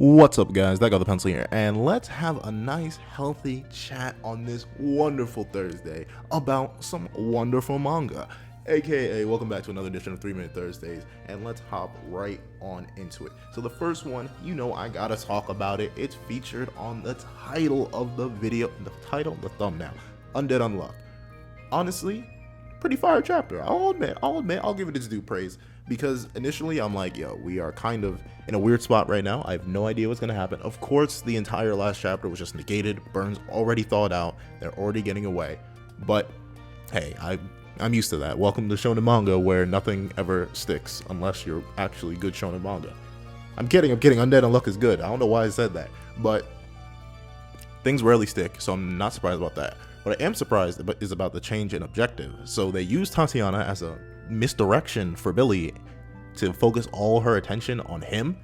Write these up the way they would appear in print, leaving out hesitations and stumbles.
What's up, guys? That got the pencil here, and let's have a nice, healthy chat on this wonderful Thursday about some wonderful manga. AKA, welcome back to another edition of 3-Minute Thursdays, and let's hop right on into it. So the first one, you know I gotta talk about it. It's featured on the title of the video, the thumbnail, Undead Unlock. Honestly, pretty fire chapter. I'll admit, I'll give it its due praise. Because initially I'm like, yo, we are kind of in a weird spot right now. I have no idea what's going to happen. Of course, the entire last chapter was just negated. Burn's already thawed out. They're already getting away. But, hey, I'm used to that. Welcome to shonen manga where nothing ever sticks unless you're actually good shonen manga. I'm kidding. Undead Unluck is good. I don't know why I said that. But things rarely stick, so I'm not surprised about that. What I am surprised is about the change in objective. So they used Tatiana as a misdirection for Billy to focus all her attention on him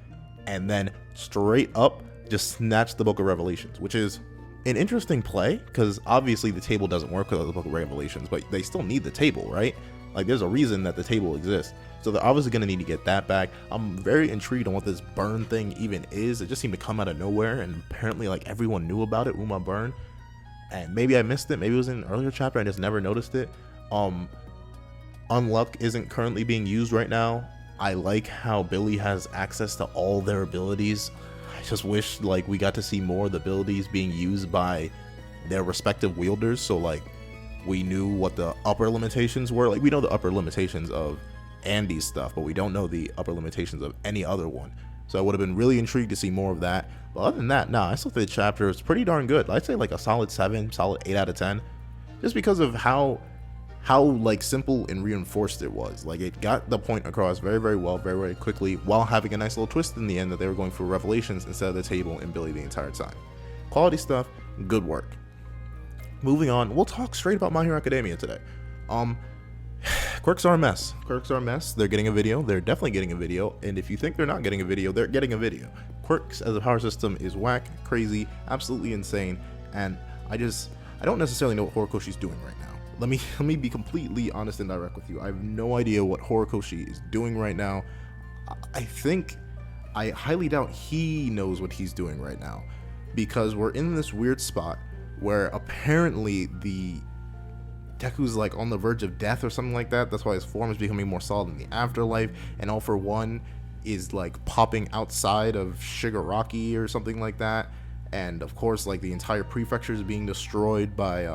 and then straight up just snatch the Book of Revelations, which is an interesting play because obviously the table doesn't work without the Book of Revelations, but they still need the table, right? Like there's a reason that the table exists, so they're obviously going to need to get that back. I'm very intrigued on what this burn thing even is. It just seemed to come out of nowhere, and apparently like everyone knew about it, Uma Burn, and maybe I missed it, maybe it was in an earlier chapter, I just never noticed it. Unluck isn't currently being used right now. I like how Billy has access to all their abilities. I just wish like we got to see more of the abilities being used by their respective wielders, so like we knew what the upper limitations were. Like we know the upper limitations of Andy's stuff, but we don't know the upper limitations of any other one. So I would have been really intrigued to see more of that. But other than that, I still think the chapter is pretty darn good. I'd say like a solid 7, solid 8 out of 10, just because of how like simple and reinforced it was. Like it got the point across very, very well, very, very quickly, while having a nice little twist in the end that they were going for Revelations instead of the table and Billy the entire time. Quality stuff, good work. Moving on, we'll talk straight about My Hero Academia today. Quirks are a mess. They're getting a video. They're definitely getting a video. And if you think they're not getting a video, they're getting a video. Quirks as a power system is whack, crazy, absolutely insane. And I don't necessarily know what Horikoshi's doing right now. Let me be completely honest and direct with you. I have no idea what Horikoshi is doing right now. I highly doubt he knows what he's doing right now, because we're in this weird spot where apparently the Deku's like on the verge of death or something like that. That's why his form is becoming more solid in the afterlife, and All for One is like popping outside of Shigaraki or something like that. And of course, like the entire prefecture is being destroyed by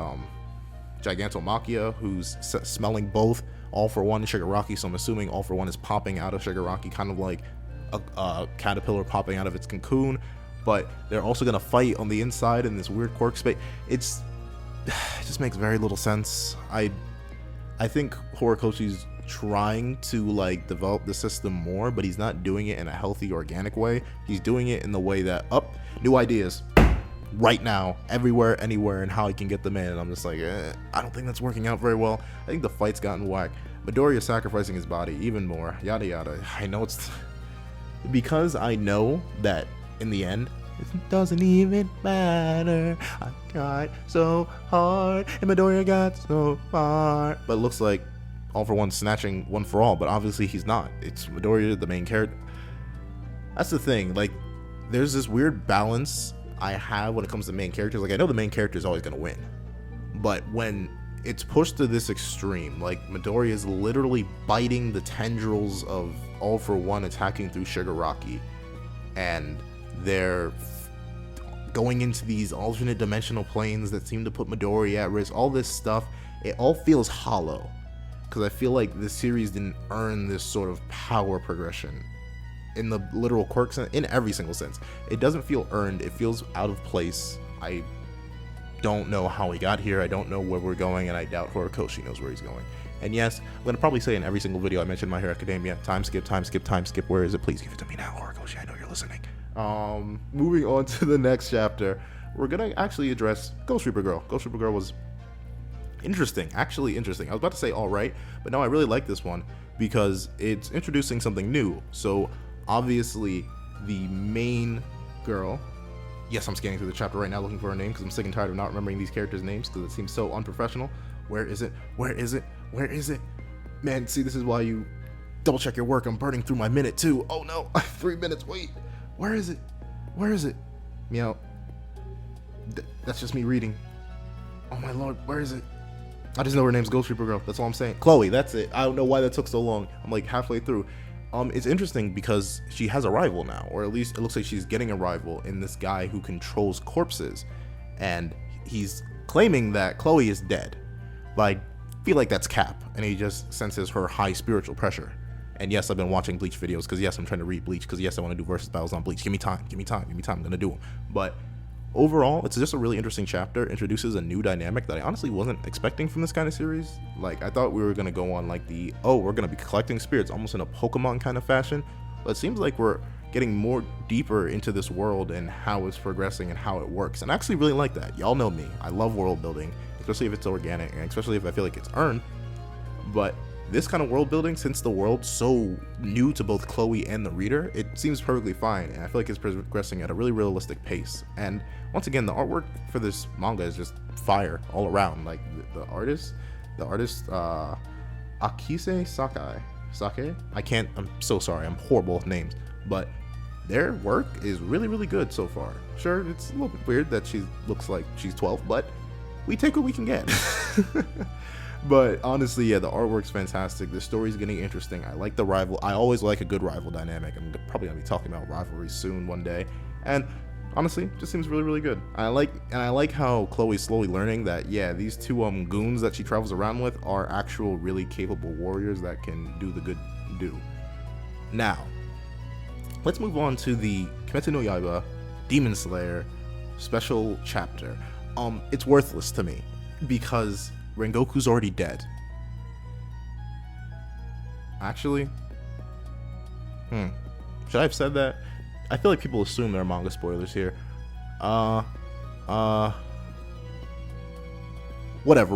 Gigantomachia, who's smelling both All for One and Shigaraki, so I'm assuming All for One is popping out of Shigaraki, kind of like a caterpillar popping out of its cocoon. But they're also going to fight on the inside in this weird quirk space. It just makes very little sense. I think Horikoshi's trying to like develop the system more, but he's not doing it in a healthy, organic way. He's doing it in the way that new ideas right now, everywhere, anywhere, and how he can get them in. And I'm just like, I don't think that's working out very well. I think the fight's gotten whack. Midoriya sacrificing his body even more, yada yada. I know it's because I know that in the end it doesn't even matter. I tried so hard and Midoriya got so far, but it looks like All for One snatching One for All, but obviously he's not. It's Midoriya, the main character. That's the thing, like there's this weird balance I have when it comes to main characters. Like I know the main character is always going to win, but when it's pushed to this extreme, like Midoriya is literally biting the tendrils of All for One attacking through Shigaraki, and they're going into these alternate dimensional planes that seem to put Midoriya at risk, all this stuff, it all feels hollow, because I feel like this series didn't earn this sort of power progression in the literal quirks, in every single sense. It doesn't feel earned. It feels out of place. I don't know how he got here. I don't know where we're going, and I doubt Horikoshi knows where he's going. And yes, I'm going to probably say in every single video I mentioned My Hero Academia, time skip, where is it? Please give it to me now, Horikoshi. I know you're listening. Moving on to the next chapter, we're going to actually address Ghost Reaper Girl. Ghost Reaper Girl was actually interesting. I was about to say all right, but no, I really like this one because it's introducing something new. So obviously the main girl, yes, I'm scanning through the chapter right now looking for her name because I'm sick and tired of not remembering these characters' names because it seems so unprofessional. Where is it? Man, see, this is why you double check your work. I'm burning through my minute too. Oh no, 3 minutes, wait, where is it? Where is it? Meow. That's just me reading. Oh my lord, where is it? I just know her name's Ghost Reaper Girl. That's all I'm saying. Chloe, that's it. I don't know why that took so long. I'm like halfway through. It's interesting because she has a rival now, or at least it looks like she's getting a rival in this guy who controls corpses, and he's claiming that Chloe is dead. But I feel like that's cap, and he just senses her high spiritual pressure. And yes, I've been watching Bleach videos because yes, I'm trying to read Bleach because yes, I want to do versus battles on Bleach. Give me time. I'm gonna do them. But overall, it's just a really interesting chapter. Introduces a new dynamic that I honestly wasn't expecting from this kind of series. Like, I thought we were going to go on like we're going to be collecting spirits almost in a Pokemon kind of fashion. But it seems like we're getting more deeper into this world and how it's progressing and how it works. And I actually really like that. Y'all know me. I love world building, especially if it's organic and especially if I feel like it's earned. But this kind of world building, since the world's so new to both Chloe and the reader, it seems perfectly fine, and I feel like it's progressing at a really realistic pace. And once again, the artwork for this manga is just fire all around. Like the artist, Akise Sake. I'm so sorry, I'm horrible with names, but their work is really, really good so far. Sure, it's a little bit weird that she looks like she's 12, but we take what we can get. But honestly, yeah, the artwork's fantastic. The story's getting interesting. I like the rival. I always like a good rival dynamic. I'm probably gonna be talking about rivalry soon one day. And honestly, just seems really, really good. I like how Chloe's slowly learning that, yeah, these two goons that she travels around with are actual really capable warriors that can do the good do. Now, let's move on to the Kimetsu no Yaiba Demon Slayer special chapter. It's worthless to me because Rengoku's already dead. Actually, should I have said that? I feel like people assume there are manga spoilers here. Whatever,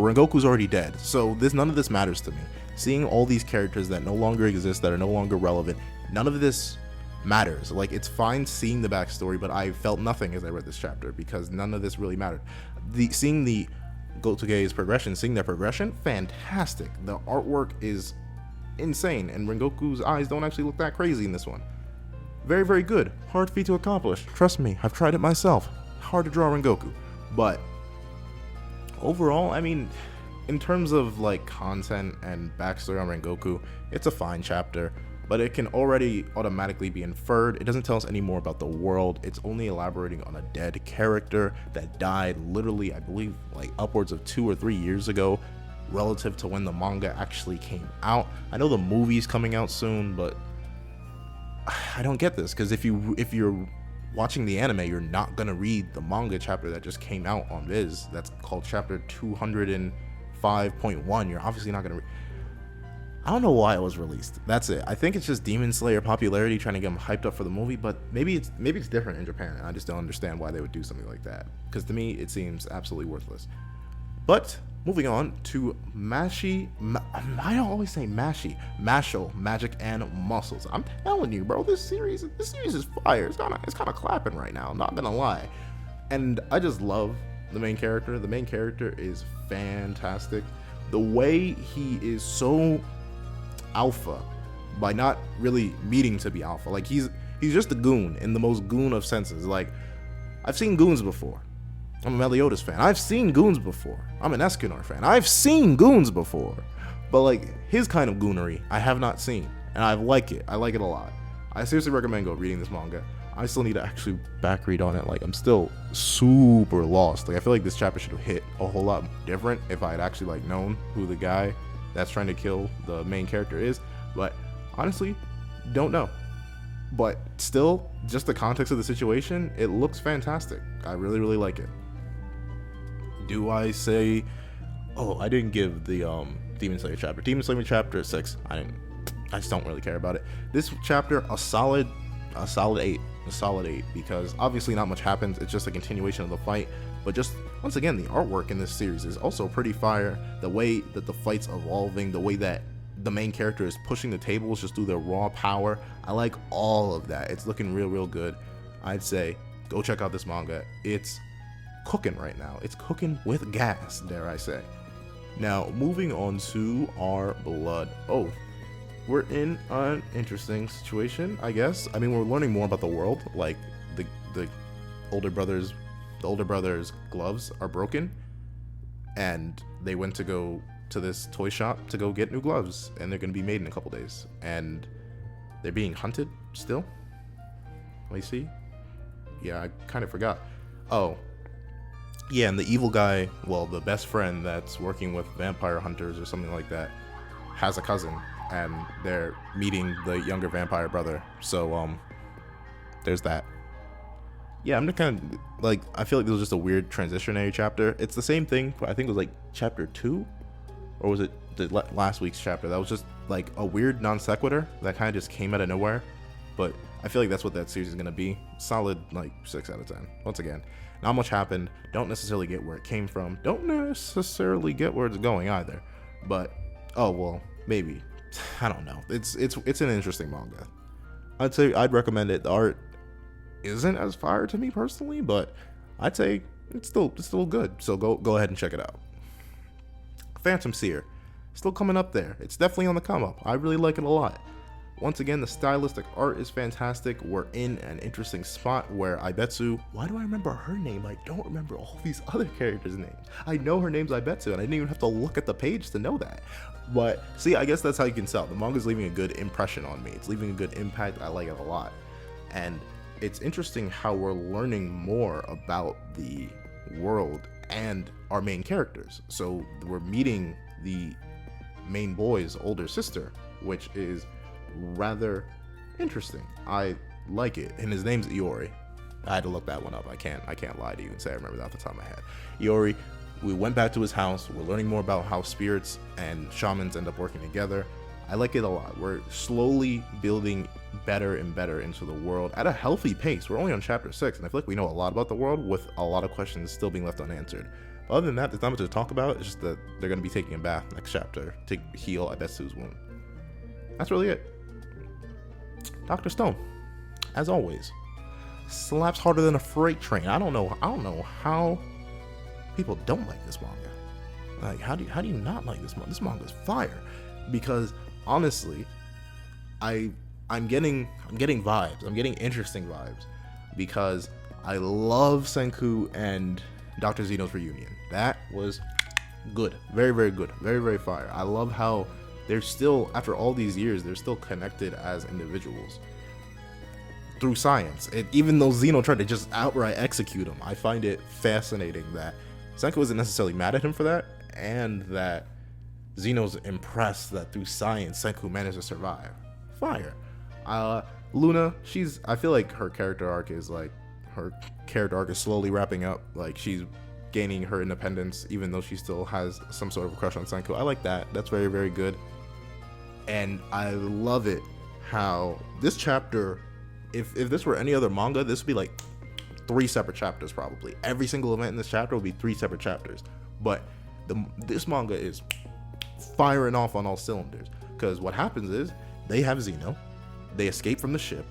Rengoku's already dead, so none of this matters to me. Seeing all these characters that no longer exist, that are no longer relevant, none of this matters. Like, it's fine seeing the backstory, but I felt nothing as I read this chapter because none of this really mattered. Seeing the Gotoge's progression, seeing their progression, fantastic. The artwork is insane, and Rengoku's eyes don't actually look that crazy in this one. Very, very good. Hard feat to accomplish. Trust me, I've tried it myself. Hard to draw Rengoku. But overall, I mean, in terms of like content and backstory on Rengoku, it's a fine chapter, but it can already automatically be inferred. It doesn't tell us any more about the world. It's only elaborating on a dead character that died literally, I believe, like upwards of 2 or 3 years ago, relative to when the manga actually came out. I know the movie's coming out soon, but I don't get this, because if you're watching the anime, you're not gonna read the manga chapter that just came out on Viz. That's called chapter 205.1. You're obviously not gonna read. I don't know why it was released. That's it. I think it's just Demon Slayer popularity trying to get them hyped up for the movie, but maybe it's different in Japan, and I just don't understand why they would do something like that, because to me it seems absolutely worthless. But moving on to Mashy, I don't always say Mashy, Mashle, Magic and Muscles. I'm telling you, bro, this series is fire. It's kind of clapping right now, not gonna lie. And I just love the main character. The main character is fantastic. The way he is so alpha by not really needing to be alpha. Like, he's just a goon in the most goon of senses. Like, I've seen goons before. I'm a Meliodas fan. I've seen goons before. I'm an Escanor fan. I've seen goons before. But like, his kind of goonery I have not seen, and I like it. I like it a lot. I seriously recommend reading this manga. I still need to actually back read on it. Like, I'm still super lost. Like, I feel like this chapter should have hit a whole lot different if I had actually like known who the guy that's trying to kill the main character is. But honestly, don't know. But still, just the context of the situation, it looks fantastic. I really, really like it. Do I say, I didn't give the Demon Slayer chapter 6. I just don't really care about it. This chapter, a solid 8, because obviously not much happens. It's just a continuation of the fight, but just once again, the artwork in this series is also pretty fire. The way that the fight's evolving, the way that the main character is pushing the tables just through their raw power, I like all of that. It's looking real good. I'd say go check out this manga. It's cooking right now. It's cooking with gas, dare I say. Now, moving on to our Blood Oath. We're in an interesting situation, I guess. I mean, we're learning more about the world. Like, the older brother's gloves are broken, and they went to go to this toy shop to go get new gloves, and they're going to be made in a couple days, and they're being hunted still. Let me see. Yeah, I kind of forgot. Oh, yeah, and the evil guy, well, the best friend that's working with vampire hunters or something like that, has a cousin, and they're meeting the younger vampire brother. So, there's that. Yeah, I'm kind of, like, I feel like this was just a weird transitionary chapter. It's the same thing, but I think it was, like, chapter 2? Or was it the last week's chapter? That was just, like, a weird non sequitur that kind of just came out of nowhere. But I feel like that's what that series is going to be. Solid, like, 6 out of 10. Once again, not much happened. Don't necessarily get where it came from. Don't necessarily get where it's going either. But, oh, well, maybe. I don't know. It's an interesting manga. I'd say I'd recommend it. The art isn't as fire to me personally, but I'd say it's still good. So go ahead and check it out. Phantom Seer, still coming up there. It's definitely on the come up. I really like it a lot. Once again, the stylistic art is fantastic. We're in an interesting spot where Aibetsu, why do I remember her name? I don't remember all these other characters' names. I know her name's Aibetsu, and I didn't even have to look at the page to know that. But see, I guess that's how you can tell. The manga's leaving a good impression on me. It's leaving a good impact. I like it a lot. And it's interesting how we're learning more about the world and our main characters. So we're meeting the main boy's older sister, which is rather interesting. I like it. And his name's Iori. I had to look that one up. I can't lie to you and say I remember that off the top of my head. Iori, we went back to his house. We're learning more about how spirits and shamans end up working together. I like it a lot. We're slowly building better and better into the world at a healthy pace. We're only on chapter 6, and I feel like we know a lot about the world with a lot of questions still being left unanswered. But other than that, there's not much to talk about. It's just that they're going to be taking a bath next chapter to heal Aibetsu's wound. That's really it. Dr. Stone, as always, slaps harder than a freight train. I don't know how people don't like this manga. Like, how do you not like this manga? This manga's fire. Because honestly, I'm getting vibes. I'm getting interesting vibes because I love Senku and Dr. Zeno's reunion. That was good. Very, very good. Very, very fire. I love how they're still, after all these years, they're still connected as individuals through science. And even though Zeno tried to just outright execute him, I find it fascinating that Senku isn't necessarily mad at him for that, and that Zeno's impressed that through science, Senku managed to survive. Fire. Luna, I feel like her character arc is slowly wrapping up. Like, she's gaining her independence, even though she still has some sort of crush on Senku. I like that. That's very, very good. And I love it how this chapter, if this were any other manga, this would be like 3 separate chapters probably. Every single event in this chapter will be 3 separate chapters. But this manga is firing off on all cylinders, because what happens is they have Zeno, they escape from the ship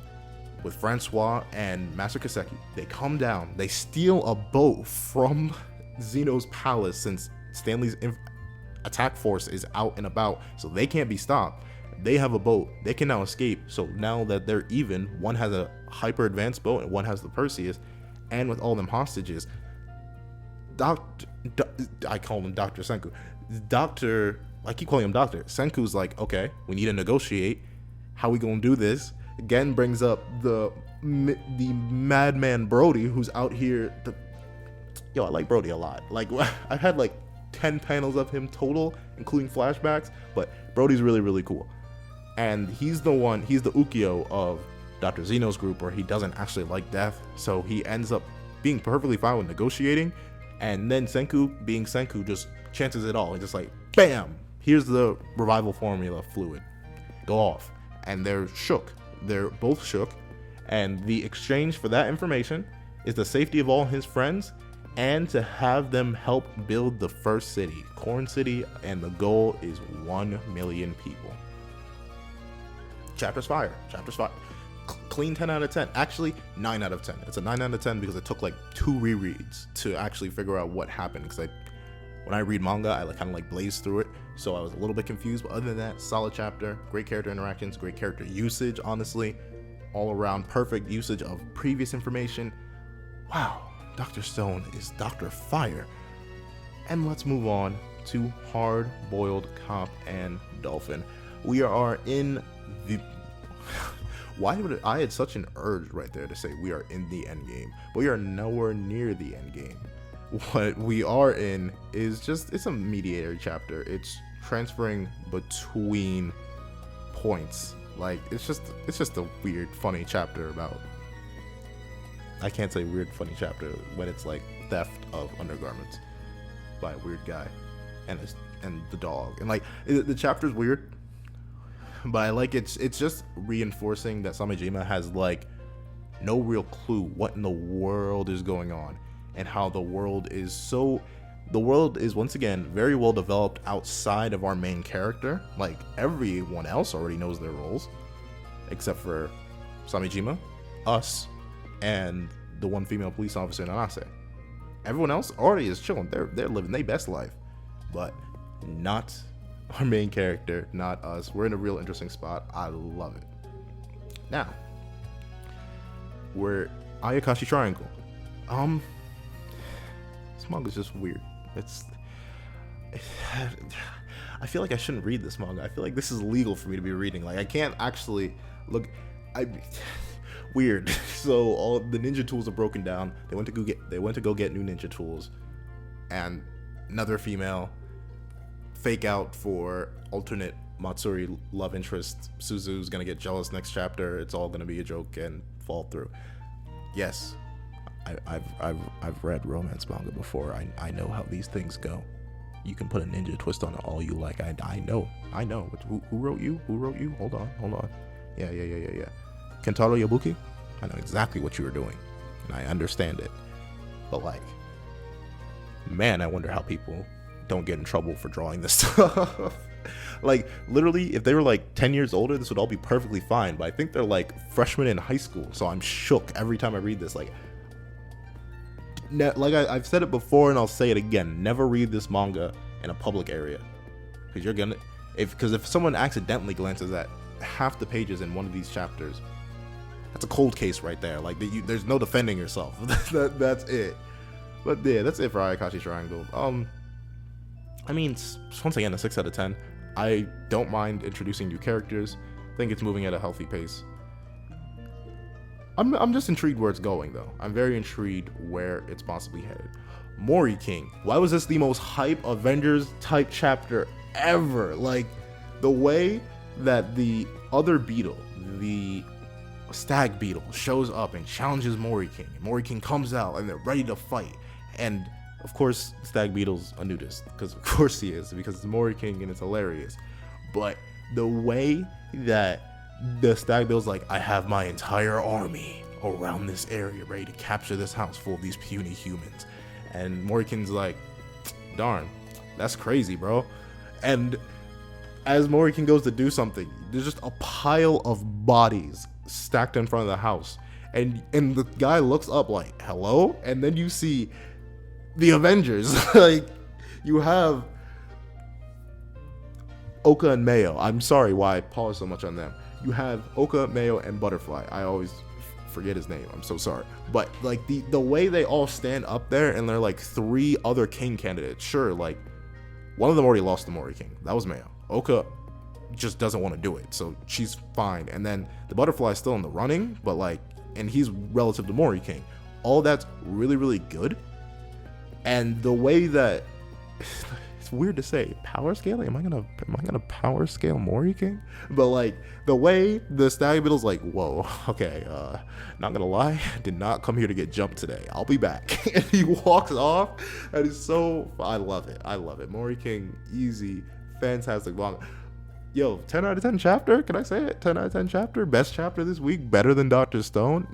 with Francois and Master Kaseki. They come down, they steal a boat from Zeno's palace, since Stanley's attack force is out and about, so they can't be stopped. They have a boat, they can now escape. So now that they're even, one has a hyper advanced boat and one has the Perseus, and with all them hostages, I call him Dr. Senku. I keep calling him Doctor. Senku's like, okay, we need to negotiate. How we gonna do this? Again, brings up the madman Brody, who's out here. I like Brody a lot. Like, I've had like 10 panels of him total, including flashbacks, but Brody's really, really cool. And he's the Ukyo of Dr. Zeno's group, where he doesn't actually like death, so he ends up being perfectly fine with negotiating. And then Senku, being Senku, just chances it all. He's just like, bam! Here's the revival formula fluid. Go off. And they're shook. They're both shook. And the exchange for that information is the safety of all his friends, and to have them help build the first city, Corn City, and the goal is 1 million people. Chapter's fire. Clean 10 out of 10. Actually, 9 out of 10. It's a 9 out of 10 because it took like 2 rereads to actually figure out what happened, because when I read manga, I kind of blaze through it, so I was a little bit confused. But other than that, solid chapter, great character interactions, great character usage, honestly. all around perfect usage of previous information. Wow, Dr. Stone is Dr. Fire. And let's move on to Hard Boiled Cop and Dolphin. We are in the... Why would I had such an urge right there to say we are in the end game. We are nowhere near the end game. What we are in is just, it's a mediator chapter. It's transferring between points. Like, it's just a weird, funny chapter about... I can't say weird, funny chapter when it's like theft of undergarments by a weird guy and the dog. And like, the chapter's weird, but I like it's just reinforcing that Samejima has like no real clue what in the world is going on, and how the world is once again very well developed outside of our main character. Like, everyone else already knows their roles except for Samejima, us, and the one female police officer, Nanase. Everyone else already is chilling. They're living their best life, but not our main character, not us. We're in a real interesting spot. I love it. Now, we're Ayakashi Triangle. This manga's just weird. I feel like I shouldn't read this manga. I feel like this is illegal for me to be reading. Like, I can't actually look. Weird. So all the ninja tools are broken down. They went to go get new ninja tools, and another female fake out for alternate Matsuri love interest. Suzu's gonna get jealous next chapter. It's all gonna be a joke and fall through. Yes, I've read romance manga before. I know how these things go. You can put a ninja twist on it all you like. I know. Who wrote you? Hold on. Yeah. Kentaro Yabuki, I know exactly what you were doing, and I understand it. But like, man, I wonder how people don't get in trouble for drawing this stuff. Like, literally, if they were like 10 years older, this would all be perfectly fine. But I think they're like freshmen in high school, so I'm shook every time I read this. Like I've said it before, and I'll say it again: never read this manga in a public area, because if someone accidentally glances at half the pages in one of these chapters, that's a cold case right there. Like, there's no defending yourself. That's it. But yeah, that's it for Ayakashi Triangle. I mean, once again, a 6 out of 10. I don't mind introducing new characters. I think it's moving at a healthy pace. I'm just intrigued where it's going, though. I'm very intrigued where it's possibly headed. Moriarty King. Why was this the most hype Avengers type chapter ever? Like, the way that the other beetle, the stag beetle, shows up and challenges Moriarty King, and Moriarty King comes out and they're ready to fight, and of course stag beetle's a nudist, because of course he is, because it's Moriarty King and it's hilarious. But the way that the stag beetle's like, I have my entire army around this area ready to capture this house full of these puny humans, and Moriarty King's like, darn, that's crazy, bro. And as Moriarty King goes to do something, there's just a pile of bodies stacked in front of the house, and the guy looks up like, hello? And then you see the Avengers. Like, you have Oka and Mayo. I'm sorry why I pause so much on them. You have Oka, Mayo, and Butterfly. I always forget his name. I'm so sorry. But like, the way they all stand up there, and they're like 3 other king candidates. Sure, like, one of them already lost to Moriarty King. That was Mayo. Oka just doesn't want to do it, so she's fine. And then the Butterfly is still in the running, but like, and he's relative to Moriarty King. All that's really, really good. And the way that it's weird to say power scaling. Am I gonna power scale Moriarty King? But like, the way the stag beetle's like, whoa, okay, not gonna lie, I did not come here to get jumped today. I'll be back. And he walks off. That is so, I love it. Moriarty King, easy, fantastic manga. Yo, 10 out of 10 chapter. Can I say it? 10 out of 10 chapter. Best chapter this week. Better than Dr. Stone.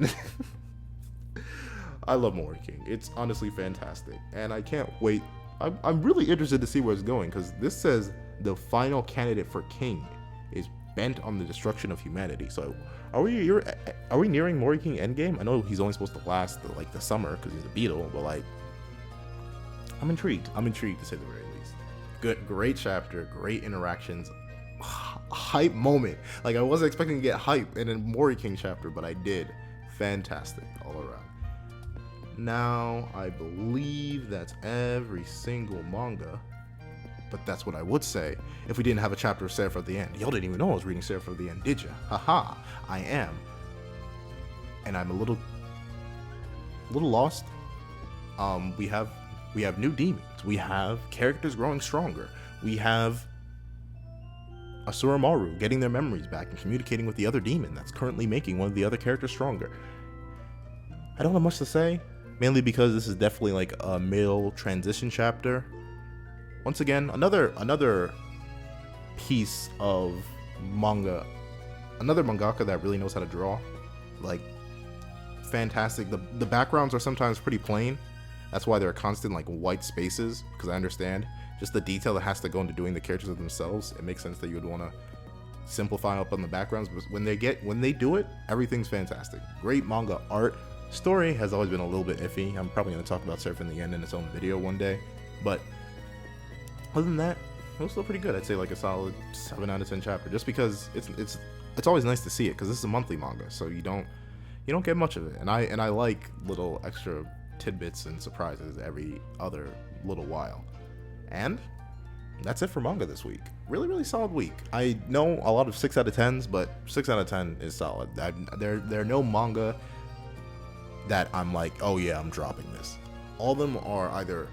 I love Moriarty King. It's honestly fantastic. And I can't wait. I'm really interested to see where it's going, because this says the final candidate for king is bent on the destruction of humanity. So are we nearing Moriarty King endgame? I know he's only supposed to last the summer because he's a beetle, but like, I'm intrigued. To say the very least. Great chapter, great interactions. hype moment. Like, I wasn't expecting to get hype in a Moriarty King chapter, but I did. Fantastic all around. Now, I believe that's every single manga. But that's what I would say if we didn't have a chapter of Seer at the end. Y'all didn't even know I was reading Seer at the end, did ya? Haha, I am. And I'm a little lost. We have new demons. We have characters growing stronger. We have Asura Maru getting their memories back and communicating with the other demon that's currently making one of the other characters stronger. I don't have much to say, mainly because this is definitely like a male transition chapter. Once again, another piece of manga, another mangaka that really knows how to draw. Like, fantastic. The backgrounds are sometimes pretty plain. That's why there are constant like white spaces, because I understand just the detail that has to go into doing the characters of themselves. It makes sense that you would want to simplify up on the backgrounds, but when they do it, everything's fantastic. Great manga art. Story has always been a little bit iffy. I'm probably going to talk about Surf in the End in its own video one day, but other than that, it was still pretty good. I'd say like a solid 7 out of 10 chapter, just because it's always nice to see it, because this is a monthly manga, so you don't get much of it, and I like little extra tidbits and surprises every other little while. And that's it for manga this week. Really, really solid week. I know a lot of 6 out of 10s, but 6 out of 10 is solid. There are no manga that I'm like, oh yeah, I'm dropping this. All of them are either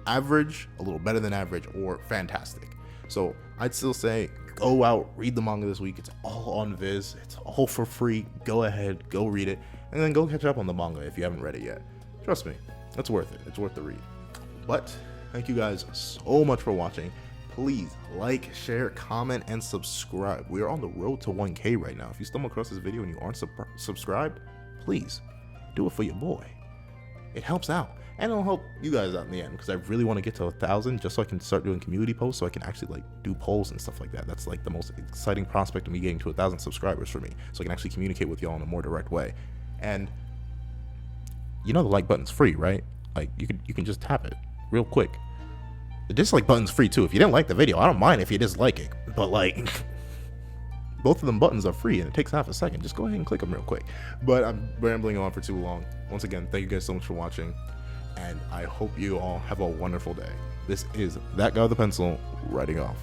average, a little better than average, or fantastic. So I'd still say go out, read the manga this week. It's all on Viz. It's all for free. Go ahead, go read it, and then go catch up on the manga if you haven't read it yet. Trust me, it's worth it. It's worth the read. But thank you guys so much for watching. Please like, share, comment, and subscribe. We are on the road to 1K right now. If you stumble across this video and you aren't subscribed, please do it for your boy. It helps out, and it'll help you guys out in the end, because I really want to get to 1,000 just so I can start doing community posts, so I can actually like do polls and stuff like that. That's like the most exciting prospect of me getting to 1,000 subscribers for me, so I can actually communicate with y'all in a more direct way. And you know the like button's free, right? Like you can just tap it real quick. The dislike button's free too. If you didn't like the video, I don't mind if you dislike it, but like both of them buttons are free and it takes half a second. Just go ahead and click them real quick. But I'm rambling on for too long. Once again, thank you guys so much for watching, and I hope you all have a wonderful day. This is that guy with the pencil writing off.